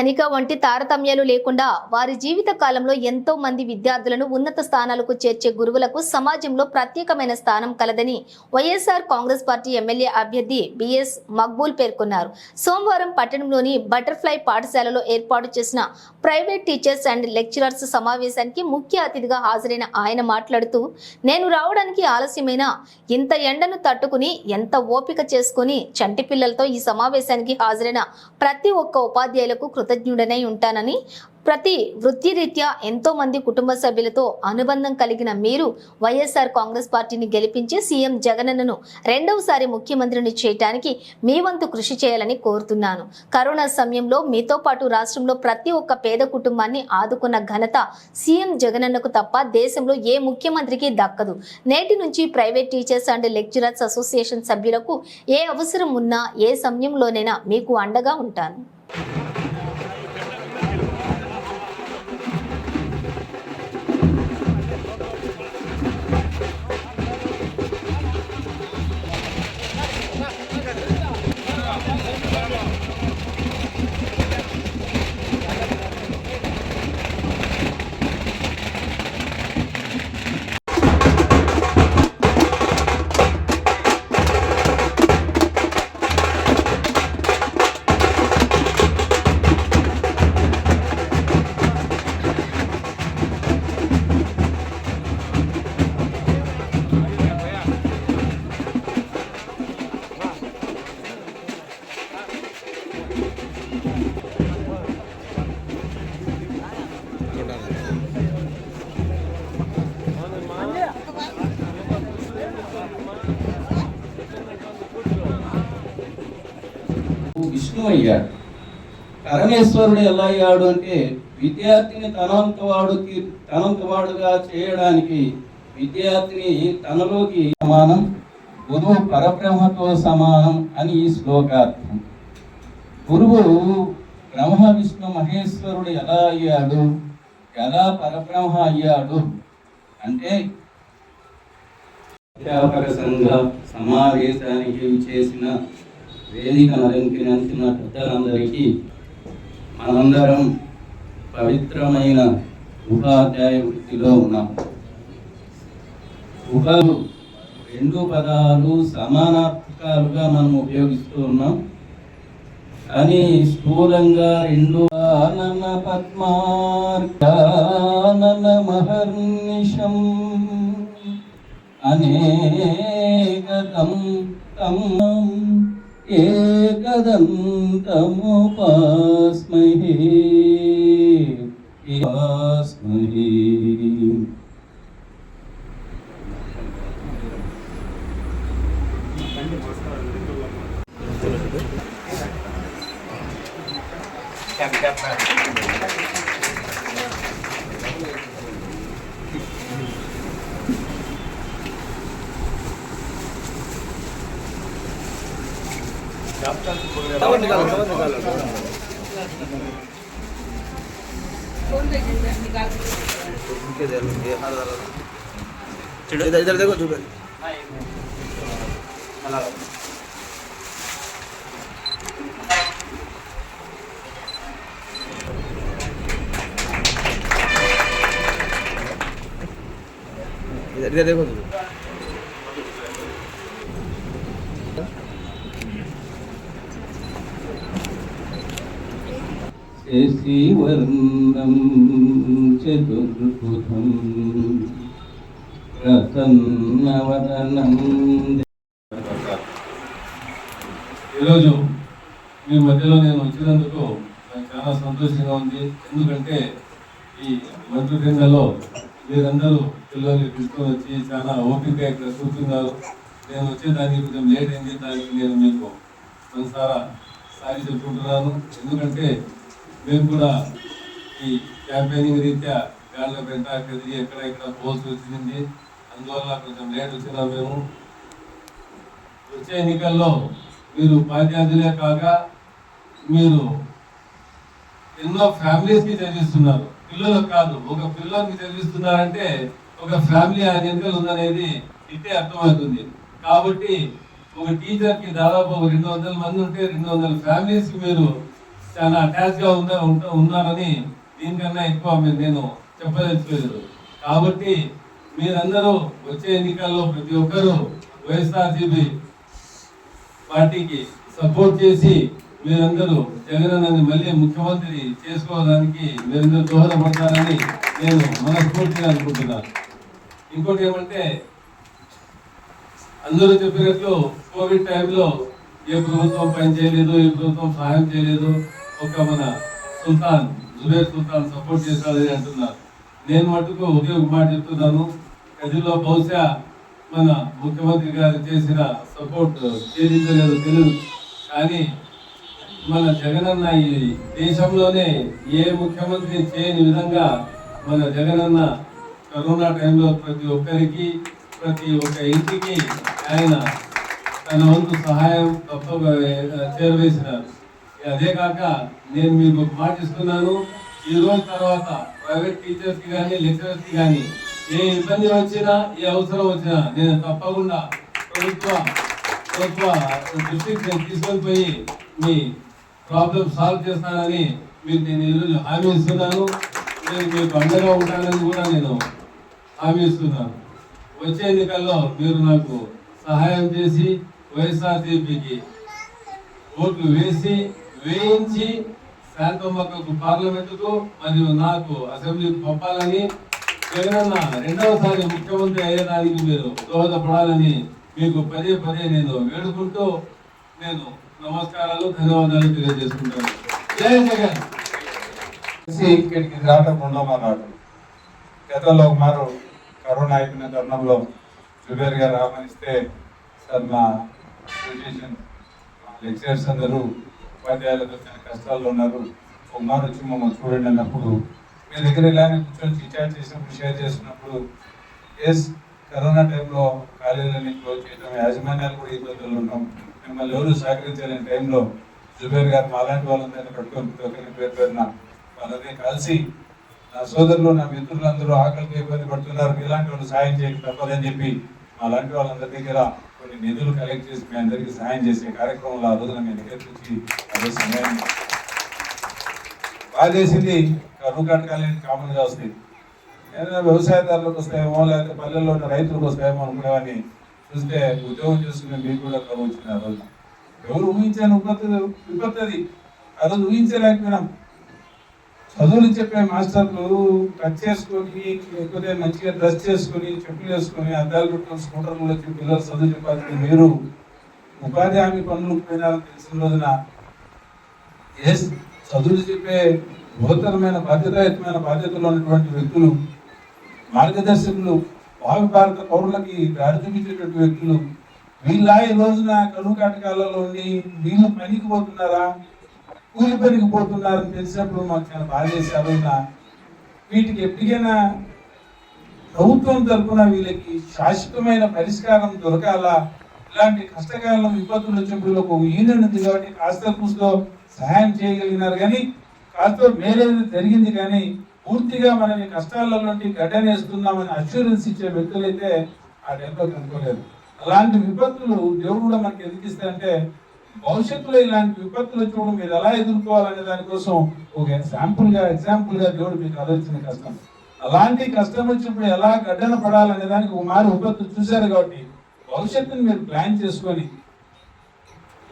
ధనిక వంటి తారతమ్యాలు లేకుండా వారి జీవిత కాలంలో ఎంతో మంది విద్యార్థులను ఉన్నత స్థానాలకు చేర్చే గురువులకు సమాజంలో ప్రత్యేకమైన స్థానం కలదని వైఎస్ఆర్ కాంగ్రెస్ పార్టీ ఎమ్మెల్యే అభ్యర్థి బిఎస్ మక్బూల్ పేర్కొన్నారు. సోమవారం పట్టణంలోని బటర్ఫ్లై పాఠశాలలో ఏర్పాటు చేసిన ప్రైవేట్ టీచర్స్ అండ్ లెక్చరర్స్ సమావేశానికి ముఖ్య అతిథిగా హాజరైన ఆయన మాట్లాడుతూ, నేను రావడానికి ఆలస్యమైన ఇంత ఎండను తట్టుకుని ఎంత ఓపిక చేసుకుని చంటి పిల్లలతో ఈ సమావేశానికి హాజరైన ప్రతి ఒక్క ఉపాధ్యాయులకు కృతజ్ఞుడనై ఉంటానని, ప్రతి వృత్తిరీత్యా ఎంతో మంది కుటుంబ సభ్యులతో అనుబంధం కలిగిన మీరు వైఎస్ఆర్ కాంగ్రెస్ పార్టీని గెలిపించి సీఎం జగనన్నను రెండవసారి ముఖ్యమంత్రిని చేయడానికి మీ వంతు కృషి చేయాలని కోరుతున్నాను. కరోనా సమయంలో మీతో పాటు రాష్ట్రంలో ప్రతి ఒక్క పేద కుటుంబాన్ని ఆదుకున్న ఘనత సీఎం జగనన్నకు తప్ప దేశంలో ఏ ముఖ్యమంత్రికి దక్కదు. నేటి నుంచి private teachers and lecturers association సభ్యులకు ఏ అవసరం ఉన్నా ఏ సమయంలోనైనా మీకు అండగా ఉంటాను. విష్ణు అయ్యాడు. పరమేశ్వరుడు ఎలా అయ్యాడు అంటే విద్యార్థిని తనంతవాడుగా చేయడానికి విద్యార్థిని తనలోకి సమానం, గురువు పరబ్రహ్మతో సమానం అని ఈ శ్లోకార్థం. గురువు బ్రహ్మ విష్ణు మహేశ్వరుడు ఎలా అయ్యాడు, ఎలా పరబ్రహ్మ అయ్యాడు అంటే అధ్యాపక సంఘ సమావేశానికి చేసిన వేదికను అలంకరించిన పెద్దలందరికీ మనందరం పవిత్రమైన ఉపాధ్యాయ వృత్తిలో ఉన్నాం. ఉపాధి రెండు పదాలు సమానార్థకాలుగా మనం ఉపయోగిస్తూ ఉన్నాం. కానీ స్థూలంగా రెండు ఆనన పద్మార్కానన మహర్నిశం అనేకదం తమ్మం ఏకదంతముపాస్మహే పాస్మహే. इधर देखो इधर देखो శశివర్ణం చతుర్భుజం ప్రసన్నవదనం. ఈరోజు మీ మధ్యలో నేను వచ్చినందుకు నాకు చాలా సంతోషంగా ఉంది. ఎందుకంటే ఈ మంత్రిబృందంలో మీరందరూ పిల్లల్ని తీసుకొని వచ్చి చాలా ఓపిక ఇక్కడ కూర్చున్నారు. నేను వచ్చేదానికి కొంచెం లేట్ అయింది, దానికి నేను మీకు మనసారా సారి చెప్పుకుంటున్నాను. ఎందుకంటే మేము కూడా ఈ క్యాంపెయినింగ్ రీత్యా గాళ్ళ పెంట కదిరి ఎక్కడ ఇక్కడ పోల్సి వచ్చింది, అందువల్ల కొంచెం లేట్ వచ్చినా మేము వచ్చే ఎన్నికల్లో మీరు ఉపాధ్యాయులే కాక మీరు ఎన్నో ఫ్యామిలీస్కి చదివిస్తున్నారు. పిల్లలకు కాదు, ఒక పిల్లలకి చదివిస్తున్నారంటే ఒక ఫ్యామిలీ ఆ ఎన్నికలు ఉందనేది ఇట్టే అర్థమవుతుంది. కాబట్టి ఒక టీచర్కి దాదాపు 200 మంది ఉంటే 200 ఫ్యామిలీస్కి మీరు చాలా అటాచ్గా ఉన్నారని దీనికన్నా ఎక్కువ నేను చెప్పదలుచుకోలేదు. కాబట్టి మీరందరూ వచ్చే ఎన్నికల్లో ప్రతి ఒక్కరూ వైఎస్ఆర్సీపీ పార్టీకి సపోర్ట్ చేసి మీరందరూ జగనన్నని మళ్ళీ ముఖ్యమంత్రి చేసుకోవడానికి మీరందరూ దోహదపడతారని నేను మనస్ఫూర్తిగా అనుకుంటున్నాను. ఇంకోటి ఏమంటే, అందరూ చెప్పినట్లు కోవిడ్ టైంలో ఏ ప్రభుత్వం పని చేయలేదు, ఏ ప్రభుత్వం సహాయం చేయలేదు, ఒక మన జుబేర్ సుల్తాన్ సపోర్ట్ చేశాడని అంటున్నారు. నేను మటుకు ఒకే ఒక మాట చెప్తున్నాను, గదిలో బహుశా మన ముఖ్యమంత్రి గారు చేసిన సపోర్ట్ చేయించలేదు తెలియదు, కానీ మన జగనన్న ఈ దేశంలోనే ఏ ముఖ్యమంత్రి చేయని విధంగా మన జగనన్న కరోనా టైంలో ప్రతి ఒక్కరికి, ప్రతి ఒక్క ఇంటికి ఆయన తన వంతు సహాయం తప్పగా చేరవేసినారు. అదే కాక నేను మీకు ఒక మాట ఇస్తున్నాను, ఈ రోజు తర్వాత ప్రైవేట్ టీచర్స్కి కానీ లెక్చరర్స్కి కానీ ఏ ఇబ్బంది వచ్చినా, ఏ అవసరం వచ్చినా నేను తప్పకుండా ప్రభుత్వ దృష్టికి నేను తీసుకొని పోయి మీ ప్రాబ్లం సాల్వ్ చేస్తానని మీకు నేను ఈరోజు హామీ ఇస్తున్నాను. నేను మీకు అండగా ఉంటానని కూడా నేను హామీ ఇస్తున్నాను. వచ్చే ఎన్నికల్లో మీరు నాకు సహాయం చేసి వైఎస్ఆర్సీపీకి ఓట్లు వేయించి శాంతమ్మకు పార్లమెంటుకు మరియు నాకు అసెంబ్లీకి పంపాలని, జగనన్న రెండవసారి ముఖ్యమంత్రి అయ్యేదానికి మీరు దోహదపడాలని మీకు పదే నేను వేడుకుంటూ నేను నమస్కారాలు, ధన్యవాదాలు తెలియజేసుకుంటాను. జై జగన్. ఇక్కడికి రావడం ఉండమన్నాడు. గతంలో మారు కరోనా అయిపోయిన తరుణంలో జుబేర్ గారు ఆహ్వానిస్తే, సార్ మా పొజిషన్ లెక్చరర్స్ అందరూ ఉపాధ్యాయులతో చాలా కష్టాల్లో ఉన్నారు, ఒక మారు వచ్చి మమ్మల్ని చూడండి అన్నప్పుడు మీ దగ్గర ఇలానే కూర్చొని చిట్చాట్ చేసినప్పుడు, షేర్ చేసినప్పుడు, కరోనా టైంలో కాలేజీలన్నీ క్లోజ్ చేయడం, యాజమాన్యాలు కూడా ఇబ్బందులు ఉంటాం, మిమ్మల్ని ఎవరు సహకరించలేని టైంలో జుబేర్ గారు మాలాంటి వాళ్ళందరినీ పట్టుకొని పేరున వాళ్ళని కలిసి, నా సోదరులు నా మిత్రులందరూ ఆకలికి ఇబ్బంది పడుతున్నారు, ఇలాంటి వాళ్ళు సాయం చేయక తప్పదని చెప్పి అలాంటి వాళ్ళందరి దగ్గర కొన్ని నిధులు కలెక్ట్ చేసి మీ అందరికీ సహాయం చేసే కార్యక్రమంలో ఆ రోజున మీ దగ్గర నుంచి అదే సమయాన్ని బాగా చేసింది. కరువు కాటకాలు కామన్గా వస్తాయి, ఏదైనా వ్యవసాయదారులకు వస్తాయేమో, లేకపోతే పల్లెల్లో ఉన్న రైతులకు వస్తాయేమో అనుకునేవాడిని చూస్తే ఉద్యోగం చేసుకునే మీకు కూడా కరువు వచ్చింది. ఆ రోజు ఎవరు ఊహించాను విపత్తు అది, ఆ రోజు ఊహించలేకపోయినాం. చదువులు చెప్పే మాస్టర్లు టచ్ చేసుకొని, లేకపోతే మంచిగా డ్రెస్ చేసుకొని, చెప్పులు వేసుకొని, అద్దాలు పెట్టుకొని స్కూటర్లు వచ్చి పిల్లలు చదువు చెప్పాల్సింది మీరు ఉపాధి హామీ పనులు పోయినారని తెలిసిన రోజున చదువులు చెప్పే బృహత్తరమైన బాధ్యతాయుతమైన బాధ్యతలు ఉన్నటువంటి వ్యక్తులు, మార్గదర్శకులు, భావి భారత పౌరులకి దారి చూపించేటువంటి వ్యక్తులు వీళ్ళ ఈ రోజున కరువు కాటకాలలో ఉండి వీళ్ళు పనికి పోతున్నారా, కూలి పనికి పోతున్నారని తెలిసినప్పుడు మాకు చాలా బాధ చేశారు. వీటికి ఎప్పటికైనా ప్రభుత్వం తరఫున వీళ్ళకి శాశ్వతమైన పరిష్కారం దొరకాలా. ఇలాంటి కష్టకాలం విపత్తులు వచ్చినప్పుడు ఒక యూనియన్ ఉంది కాబట్టి కాస్త కూస్తో సహాయం చేయగలిగినారు, కానీ కాస్త మేలేది జరిగింది, కానీ పూర్తిగా మనం ఈ కష్టాల నుండి గడ్డనేస్తున్నామని అష్యూరెన్స్ ఇచ్చే వ్యక్తులైతే ఆ టైంలో కనుక్కోలేదు. అలాంటి విపత్తులు దేవుడు కూడా మనకి ఎందుకు ఇస్తాయంటే, భవిష్యత్తులో ఇలాంటి విపత్తులు వచ్చినప్పుడు మీరు ఎలా ఎదుర్కోవాలనే దానికోసం ఒక ఎగ్జాంపుల్గా దేవుడు మీకు ఆలోచన కష్టం. అలాంటి కష్టం వచ్చినప్పుడు ఎలా గడ్డన పడాలనే దానికి ఒక మారు విపత్తు చూశారు కాబట్టి భవిష్యత్తుని మీరు ప్లాన్ చేసుకొని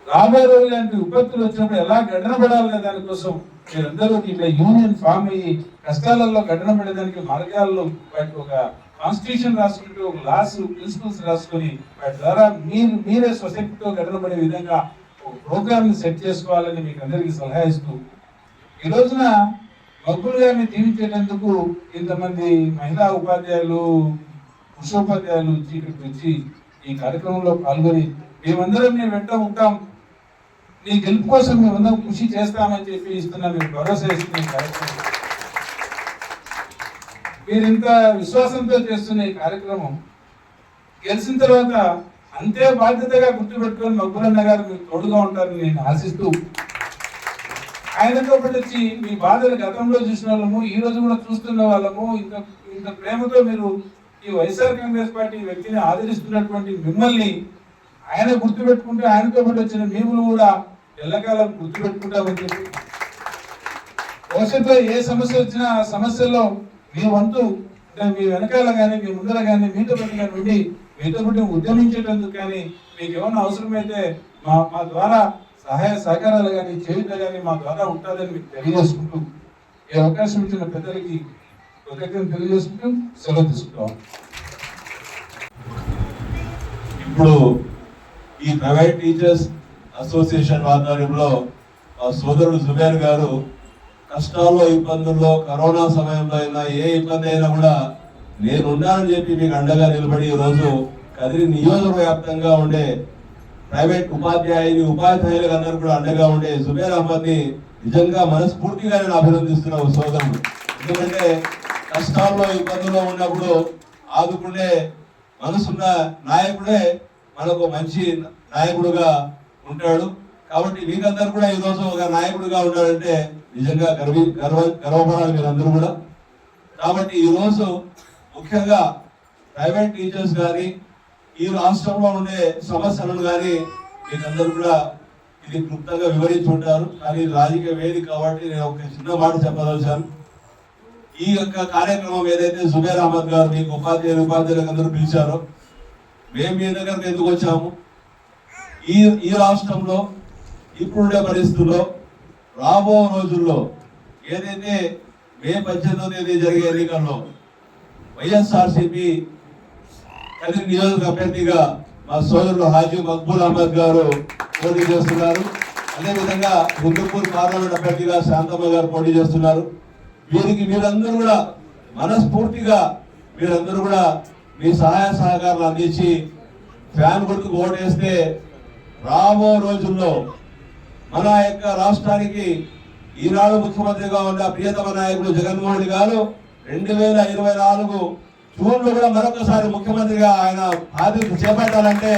రాబోయే రోజులు లాంటి విపత్తులు వచ్చినప్పుడు ఎలా గడ్డన పడాలనే దానికోసం మీరందరూ ఇట్లా యూనియన్ ఫామ్ అయ్యి కష్టాలలో గడ్డన పడేదానికి మార్గాల్లో వాటి ఒక కాన్స్టిట్యూషన్ రాసుకుంటూ ఒక లాస్ ప్రిన్సిపల్స్ రాసుకొని వాటి ద్వారా మీరే స్వశక్తితో గడ్డన పడే విధంగా ఒక ప్రోగ్రామ్ సెట్ చేసుకోవాలని మీకు అందరికీ సలహా ఇస్తూ, ఈ రోజున మక్కులు గారిని జీవించేటందుకు ఇంతమంది మహిళా ఉపాధ్యాయులు, పురుషోపాధ్యాయులు ఇక్కడికి వచ్చి ఈ కార్యక్రమంలో పాల్గొని మేమందరం మేము వెంట ఉంటాం, నీ గెలుపు కోసం మేమందరం కృషి చేస్తామని చెప్పి ఇస్తున్నాం, మీకు భరోసా ఇస్తున్న కార్యక్రమం. మీరు ఇంత విశ్వాసంతో చేస్తున్న ఈ కార్యక్రమం గెలిచిన తర్వాత అంతే బాధ్యతగా గుర్తుపెట్టుకొని మక్కులన్న గారు మీకు తోడుగా ఉంటారని నేను ఆశిస్తూ, ఆయనతో పాటు వచ్చి మీ బాధలు గతంలో చూసిన వాళ్ళము, ఈ రోజు కూడా చూస్తున్న వాళ్ళము, ఇంత ప్రేమతో మీరు ఈ వైఎస్ఆర్ కాంగ్రెస్ పార్టీ వ్యక్తిని ఆదరిస్తున్నటువంటి మిమ్మల్ని ఆయన గుర్తుపెట్టుకుంటే ఆయనతో పాటు వచ్చిన మేము కూడా ఎల్లకాలం గుర్తుపెట్టుకుంటామని చెప్పి భవిష్యత్తులో ఏ సమస్య వచ్చినా ఆ సమస్యల్లో మీ వంతు అంటే మీ వెనకాల కానీ మీ ముందర కానీ మీతో పాటు కానీ ఉండి మీతో పాటు ఉద్యమించేటందుకు కానీ మీకు ఏమైనా అవసరమైతే మా ద్వారా సహాయ సహకారాలు కానీ చేయుట కానీ మా ద్వారా ఉంటుందని మీకు తెలియజేసుకుంటూ ఈ అవకాశం ఇచ్చిన పెద్దలకి కృతజ్ఞతలు తెలియజేసుకుంటూ సెలవు తీసుకుంటాం. ఇప్పుడు ఈ ప్రైవేట్ టీచర్స్ అసోసియేషన్ ఆధ్వర్యంలో ఆ సోదరుడు జుబేర్ గారు కష్టాల్లో ఇబ్బందుల్లో కరోనా సమయంలో అయినా ఏ ఇబ్బంది అయినా కూడా నేను ఉన్నానని చెప్పి మీకు అండగా నిలబడి ఈరోజు కదిరి నియోజకవర్గ వ్యాప్తంగా ఉండే ప్రైవేట్ ఉపాధ్యాయులకు అందరూ కూడా అండగా ఉండే జుబేర్ అహ్మద్ని నిజంగా మనస్ఫూర్తిగా నేను అభినందిస్తున్నా సోదరుడు. ఎందుకంటే కష్టాల్లో ఇబ్బందుల్లో ఉన్నప్పుడు ఆదుకునే మనసున్న నాయకుడే మనకు మంచి నాయకుడుగా ఉంటాడు. కాబట్టి మీకందరూ కూడా ఈరోజు ఒక నాయకుడిగా ఉన్నాడంటే నిజంగా గర్వపడాలి మీరందరూ కూడా. కాబట్టి ఈరోజు ముఖ్యంగా ప్రైవేట్ టీచర్స్ కానీ ఈ రాష్ట్రంలో ఉండే సమస్యలను కానీ మీకందరూ కూడా ఇది క్లుప్తంగా వివరించి ఉంటారు. కానీ రాజకీయ వేదిక కాబట్టి నేను ఒక చిన్న మాట చెప్పదలిచాను. ఈ యొక్క కార్యక్రమం ఏదైతే జుబేర్ అహ్మద్ గారు మీకు ఉపాధ్యాయులకు అందరూ పిలిచారో మేము మీ దగ్గరకు ఎందుకు వచ్చాము, ఈ రాష్ట్రంలో ఇప్పుడుండే పరిస్థితుల్లో రాబో రోజుల్లో ఏదైతే మే 18వ తేదీ జరిగే ఎన్నికల్లో వైఎస్ఆర్సీపీ కదిరి నియోజక అభ్యర్థిగా మా సోదరుడు హాజీ మక్బూల్ అహ్మద్ గారు పోటీ చేస్తున్నారు. అదేవిధంగా హిందూపూర్ పార్లమెంట్ అభ్యర్థిగా శాంతమ్మ గారు పోటీ చేస్తున్నారు. వీరికి మీరందరూ కూడా మనస్ఫూర్తిగా మీరందరూ కూడా మీ సహాయ సహకారాలు అందించి ఫ్యాన్ గుర్తుకు ఓటేస్తే రాబో రోజుల్లో మన యొక్క రాష్ట్రానికి ఈనాడు ముఖ్యమంత్రిగా ఉన్న ప్రియతమ నాయకుడు జగన్మోహన్ గారు 2024 జూన్లో కూడా మరొకసారి ముఖ్యమంత్రిగా ఆయన బాధ్యత చేపట్టాలంటే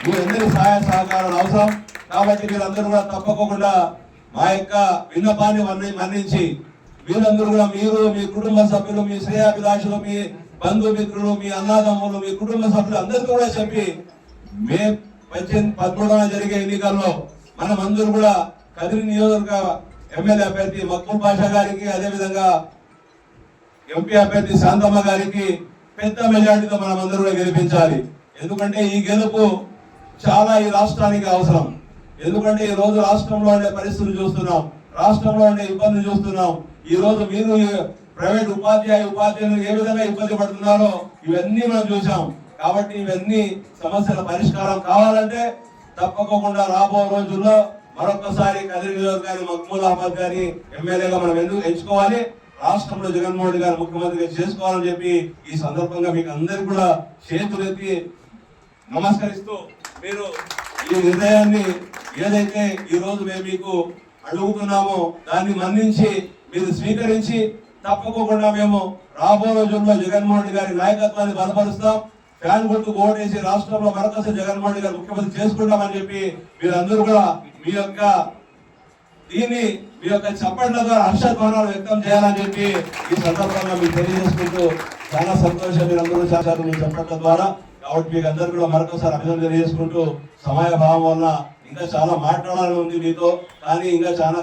మీ అందరి సహాయ సహకారాలు అవసరం. కాబట్టి మీరందరూ కూడా తప్పకుండా మా యొక్క విన్నపాన్ని మన్నించి మీరందరూ కూడా మీరు మీ కుటుంబ సభ్యులు మీ శ్రేయాభిలాషులు మీ బంధుమిత్రులు మీ అన్నదమ్ములు మీ కుటుంబ సభ్యులు అందరికీ కూడా చెప్పి మే 13న జరిగే ఎన్నికల్లో మనం అందరూ కూడా కదిరి నియోజకవర్గ ఎమ్మెల్యే అభ్యర్థి మక్బూల్ పాషా గారికి అదేవిధంగా ఎంపీ అభ్యర్థి శాంతమ్మ గారికి పెద్ద మెజార్టీతో మనం అందరూ కూడా గెలిపించాలి. ఎందుకంటే ఈ గెలుపు చాలా ఈ రాష్ట్రానికి అవసరం. ఎందుకంటే ఈ రోజు రాష్ట్రంలో ఉండే పరిస్థితులు చూస్తున్నాం, రాష్ట్రంలో ఉండే ఇబ్బందులు చూస్తున్నాం. ఈ రోజు మీరు ప్రైవేట్ ఉపాధ్యాయులు ఏ విధంగా ఇబ్బంది పడుతున్నారో ఇవన్నీ మనం చూసాం. కాబట్టి ఇవన్నీ సమస్యల పరిష్కారం కావాలంటే తప్పకుండా రాబో రోజుల్లో మరొకసారి కదిరి నియోజకవర్గాన్ని మక్బూల్ అహ్మద్ గారిని ఎమ్మెల్యేగా మనం ఎందుకు ఎంచుకోవాలి, రాష్ట్రంలో జగన్మోహన్ గారు ముఖ్యమంత్రిగా చేసుకోవాలని చెప్పి ఈ సందర్భంగా మీకు అందరికీ కూడా చేతులెత్తి నమస్కరిస్తూ మీరు ఈ నిర్ణయాన్ని ఏదైతే ఈ రోజు మేము మీకు అడుగుతున్నామో దాన్ని మన్నించి మీరు స్వీకరించి తప్పకుండా మేము రాబో రోజుల్లో జగన్మోహన్ గారి నాయకత్వాన్ని బలపరుస్తాం. ఫ్యాన్ గుర్తుకు ఓటేసి రాష్ట్రంలో మరొకసారి జగన్మోహన్ గారు ముఖ్యమంత్రి చేసుకుంటామని చెప్పి మీరందరూ కూడా మీ యొక్క దీన్ని మీ యొక్క చప్పట్ల ద్వారా హర్షధ్వానాలు వ్యక్తం చేయాలని చెప్పి ఈ సందర్భంగా మీకు తెలియజేసుకుంటూ చాలా సంతోషం మీరందరూ చేశారు మీ చప్పట్ల ద్వారా. కాబట్టి మీకు అందరూ కూడా మరొకసారి అభినందన తెలియజేసుకుంటూ సమయ భావం వల్ల ఇంకా చాలా మాట్లాడాలని ఉంది మీతో, కానీ ఇంకా చాలా